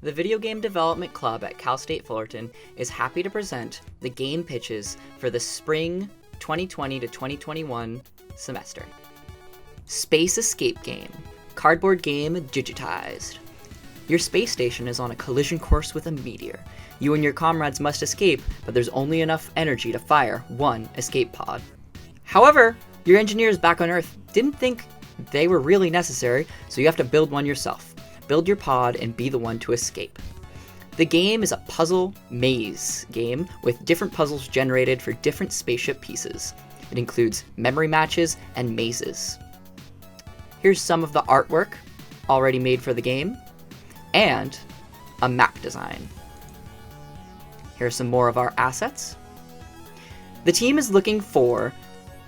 The Video Game Development Club at Cal State Fullerton is happy to present the game pitches for the spring 2020 to 2021 semester. Space Escape Game. Cardboard game digitized. Your space station is on a collision course with a meteor. You and your comrades must escape, but there's only enough energy to fire one escape pod. However, your engineers back on Earth didn't think they were really necessary, so you have to build one yourself. Build your pod and be the one to escape. The game is a puzzle maze game with different puzzles generated for different spaceship pieces. It includes memory matches and mazes. Here's some of the artwork already made for the game, and a map design. Here's some more of our assets. The team is looking for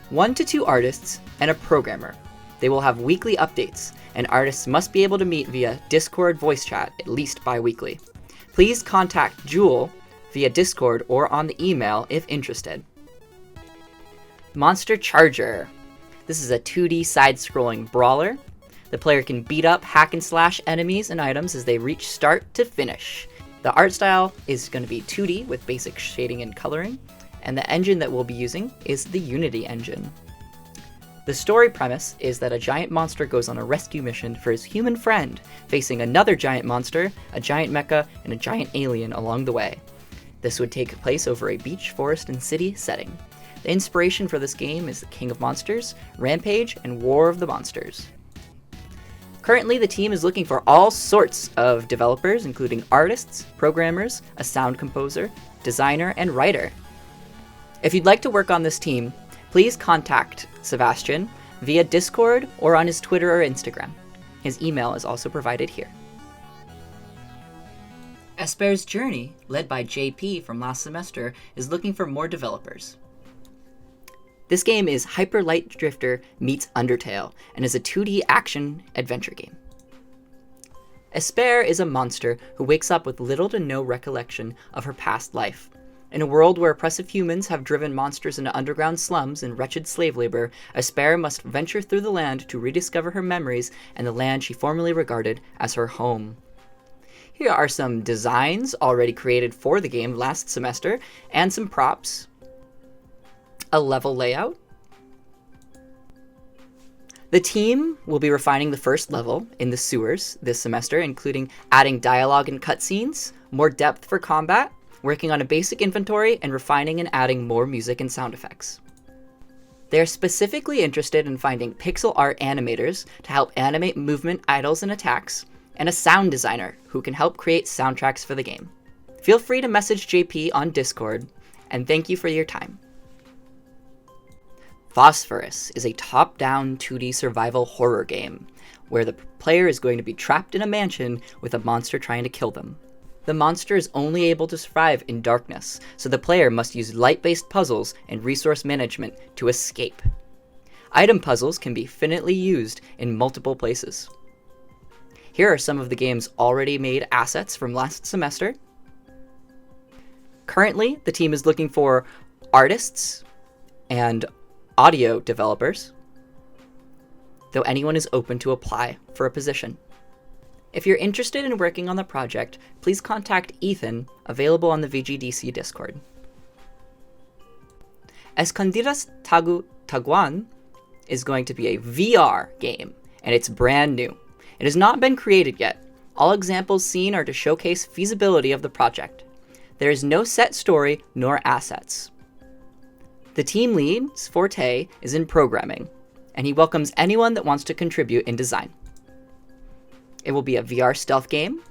1 to 2 artists and a programmer. They will have weekly updates, and artists must be able to meet via Discord voice chat at least bi-weekly. Please contact Jewel via Discord or on the email if interested. Monster Charger. This is a 2D side-scrolling brawler. The player can beat up, hack and slash enemies and items as they reach start to finish. The art style is going to be 2D with basic shading and coloring, and the engine that we'll be using is the Unity engine. The story premise is that a giant monster goes on a rescue mission for his human friend, facing another giant monster, a giant mecha, and a giant alien along the way. This would take place over a beach, forest, and city setting. The inspiration for this game is the King of Monsters, Rampage, and War of the Monsters. Currently, the team is looking for all sorts of developers, including artists, programmers, a sound composer, designer, and writer. If you'd like to work on this team, please contact Sebastian via Discord or on his Twitter or Instagram. His email is also provided here. Esper's Journey, led by JP from last semester, is looking for more developers. This game is Hyper Light Drifter meets Undertale and is a 2D action adventure game. Espar is a monster who wakes up with little to no recollection of her past life. In a world where oppressive humans have driven monsters into underground slums and wretched slave labor, Espar must venture through the land to rediscover her memories and the land she formerly regarded as her home. Here are some designs already created for the game last semester, and some props, a level layout. The team will be refining the first level in the sewers this semester, including adding dialogue and cutscenes, more depth for combat, working on a basic inventory, and refining and adding more music and sound effects. They are specifically interested in finding pixel art animators to help animate movement, idols, and attacks, and a sound designer who can help create soundtracks for the game. Feel free to message JP on Discord, and thank you for your time. Phosphorus is a top-down 2D survival horror game, where the player is going to be trapped in a mansion with a monster trying to kill them. The monster is only able to survive in darkness, so the player must use light-based puzzles and resource management to escape. Item puzzles can be finitely used in multiple places. Here are some of the game's already made assets from last semester. Currently, the team is looking for artists and audio developers, though anyone is open to apply for a position. If you're interested in working on the project, please contact Ethan, available on the VGDC Discord. Escondidas Taguan is going to be a VR game, and it's brand new. It has not been created yet. All examples seen are to showcase feasibility of the project. There is no set story nor assets. The team lead's forte is in programming, and he welcomes anyone that wants to contribute in design. It will be a VR stealth game,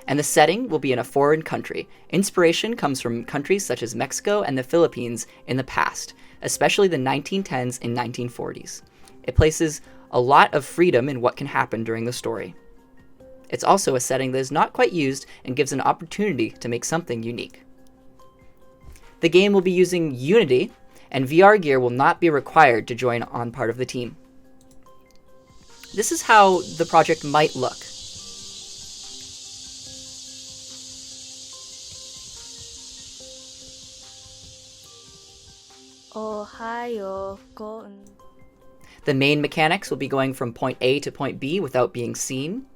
and the setting will be in a foreign country. Inspiration comes from countries such as Mexico and the Philippines in the past, especially the 1910s and 1940s. It places a lot of freedom in what can happen during the story. It's also a setting that is not quite used and gives an opportunity to make something unique. The game will be using Unity, and VR gear will not be required to join on part of the team. This is how the project might look. The main mechanics will be going from point A to point B without being seen.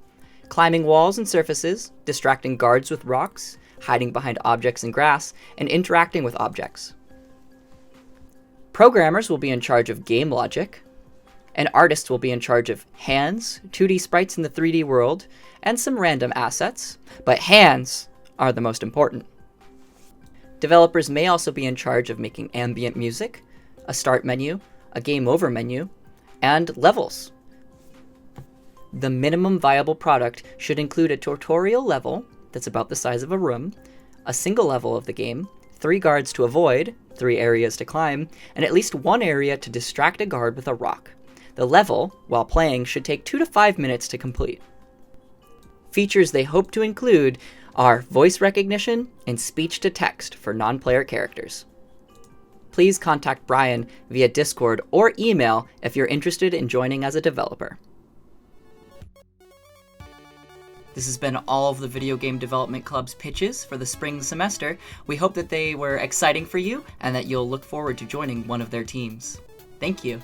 climbing walls and surfaces, distracting guards with rocks, hiding behind objects and grass, and interacting with objects. Programmers will be in charge of game logic, and artists will be in charge of hands, 2D sprites in the 3D world, and some random assets, but hands are the most important. Developers may also be in charge of making ambient music, a start menu, a game over menu, and levels. The minimum viable product should include a tutorial level that's about the size of a room, a single level of the game, 3 guards to avoid, 3 areas to climb, and at least 1 area to distract a guard with a rock. The level, while playing, should take 2 to 5 minutes to complete. Features they hope to include are voice recognition and speech-to-text for non-player characters. Please contact Brian via Discord or email if you're interested in joining as a developer. This has been all of the Video Game Development Club's pitches for the spring semester. We hope that they were exciting for you and that you'll look forward to joining one of their teams. Thank you.